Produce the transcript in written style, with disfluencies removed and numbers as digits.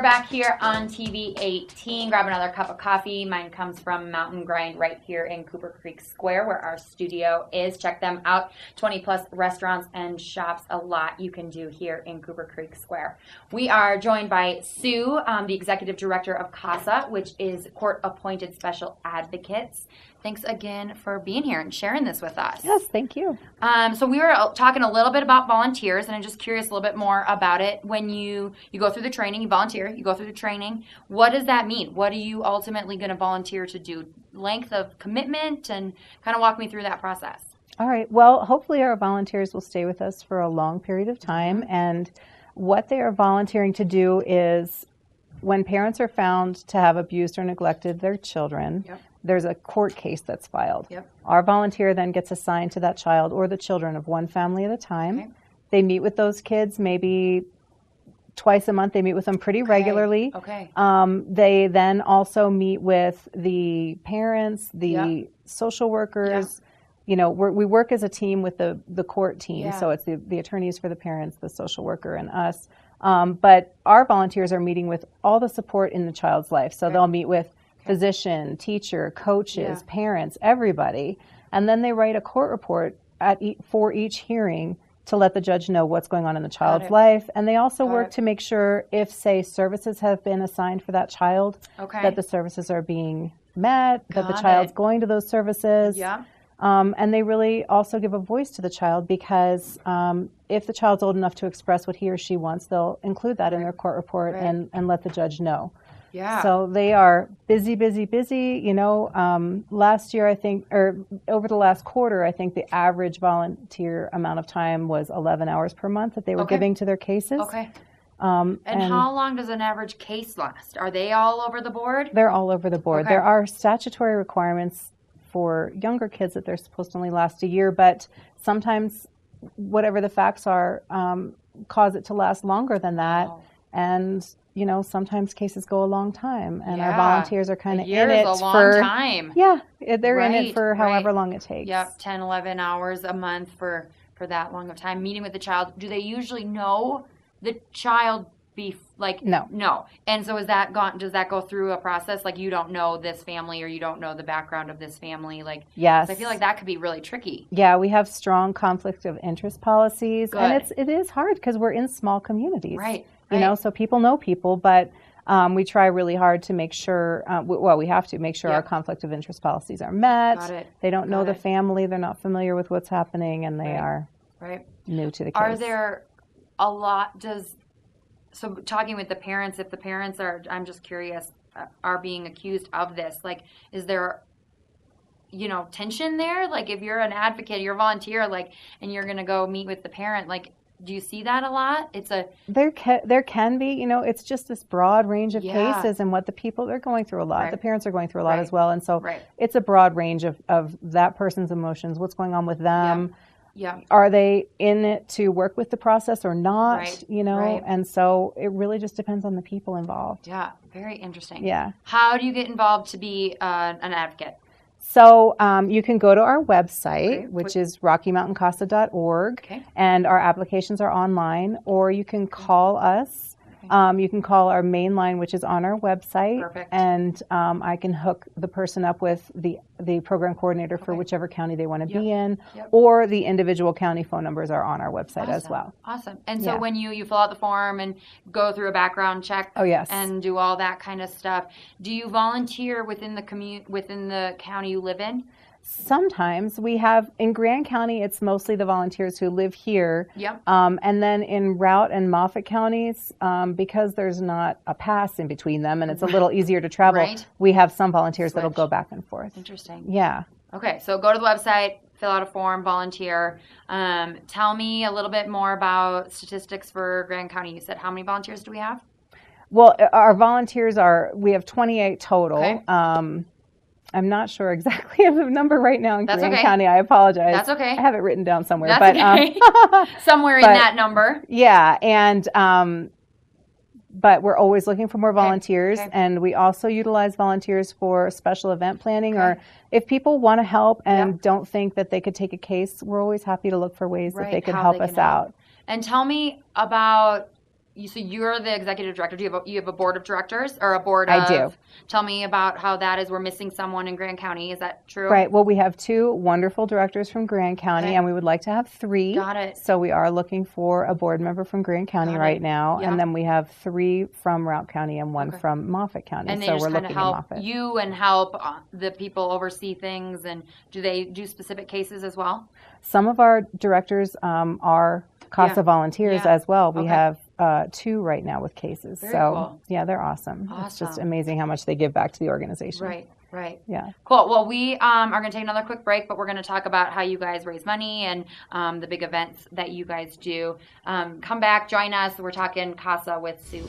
back here on TV 18. Grab another cup of coffee. Mine comes from Mountain Grind right here in Cooper Creek Square where our studio is. Check them out. 20 plus restaurants and shops. A lot you can do here in Cooper Creek Square. We are joined by Sue, the executive director of CASA, which is Court Appointed Special Advocates. Thanks again for being here and sharing this with us. Yes, thank you. So we were talking a little bit about volunteers, and I'm just curious a little bit more about it. When you go through the training, you volunteer, you go through the training. What does that mean? What are you ultimately going to volunteer to do? Length of commitment, and kind of walk me through that process. All right. Well, hopefully our volunteers will stay with us for a long period of time. And what they are volunteering to do is when parents are found to have abused or neglected their children, there's a court case that's filed. Our volunteer then gets assigned to that child or the children of one family at a time. They meet with those kids maybe twice a month. They meet with them pretty regularly. They then also meet with the parents, the social workers. You know, we work as a team with the court team. So it's the attorneys for the parents, the social worker, and us. But our volunteers are meeting with all the support in the child's life. So they'll meet with physician, teacher, coaches, parents, everybody. And then they write a court report for each hearing to let the judge know what's going on in the child's life. And they also work to make sure if, say, services have been assigned for that child, that the services are being met, that the child's going to those services. And they really also give a voice to the child because if the child's old enough to express what he or she wants, they'll include that in their court report and let the judge know. So they are busy. You know, last year, I think, or over the last quarter, I think the average volunteer amount of time was 11 hours per month that they were giving to their cases. And how long does an average case last? Are they all over the board? They're all over the board. There are statutory requirements for younger kids that they're supposed to only last a year, but sometimes whatever the facts are cause it to last longer than that. And you know, sometimes cases go a long time, and our volunteers are kind of in it a long time. They're in it for however long it takes. 10, 11 hours a month for that long of time. Meeting with the child. Do they usually know the child No. And so does that go through a process? Like you don't know this family or you don't know the background of this family? Yes. I feel like that could be really tricky. Yeah, we have strong conflict of interest policies. Good. And it is hard because we're in small communities. You know, so people know people, but we try really hard to make sure, we have to make sure our conflict of interest policies are met. They don't know the family. They're not familiar with what's happening, and they are new to the case. Are there a lot, so talking with the parents, if the parents are, I'm just curious, are being accused of this, is there, tension there? If you're an advocate, you're a volunteer, and you're going to go meet with the parent, do you see that a lot? There can be, it's just this broad range of cases, and what the people, they're going through a lot. The parents are going through a lot as well. And so it's a broad range of that person's emotions, what's going on with them. Are they in it to work with the process or not? And so it really just depends on the people involved. Very interesting. How do you get involved to be an advocate? So you can go to our website, which is RockyMountainCasa.org, and our applications are online, or you can call us. You can call our main line, which is on our website, and I can hook the person up with the program coordinator for whichever county they want to be in, or the individual county phone numbers are on our website as well. And so when you fill out the form and go through a background check and do all that kind of stuff, do you volunteer within the county you live in? Sometimes we have, in Grand County, it's mostly the volunteers who live here. And then in Routt and Moffat counties, because there's not a pass in between them and it's a little easier to travel, we have some volunteers that'll go back and forth. Interesting. Okay, so go to the website, fill out a form, volunteer. Tell me a little bit more about statistics for Grand County. You said how many volunteers do we have? Well, our volunteers we have 28 total. I'm not sure exactly of the number right now in Grand County. I apologize. That's okay. I have it written down somewhere. Somewhere in that number. Yeah, and but we're always looking for more volunteers, and we also utilize volunteers for special event planning, or if people want to help and don't think that they could take a case, we're always happy to look for ways that they could help us out. And tell me about So you're the executive director. Do you have a board of directors or a board I of? do. Tell me about how that is. We're missing someone in Grand County. Is that true? Right. Well, we have 2 wonderful directors from Grand County, Okay. and we would like to have 3. Got it. So we are looking for a board member from Grand County Got right it. now, Yeah. and then we have 3 from Routt County and 1 Okay. from Moffat County. And they so just we're kind of looking help at Moffat. you and help the people oversee things. And do they do specific cases as well? Some of our directors are CASA volunteers Yeah. as well. We Okay. have 2 right now with cases. Very so cool. yeah, they're awesome. It's just Awesome. amazing how much they give back to the organization. Right. Right. Yeah. Cool. Well, we are going to take another quick break, but we're going to talk about how you guys raise money and the big events that you guys do. Come back, join us. We're talking CASA with Sue.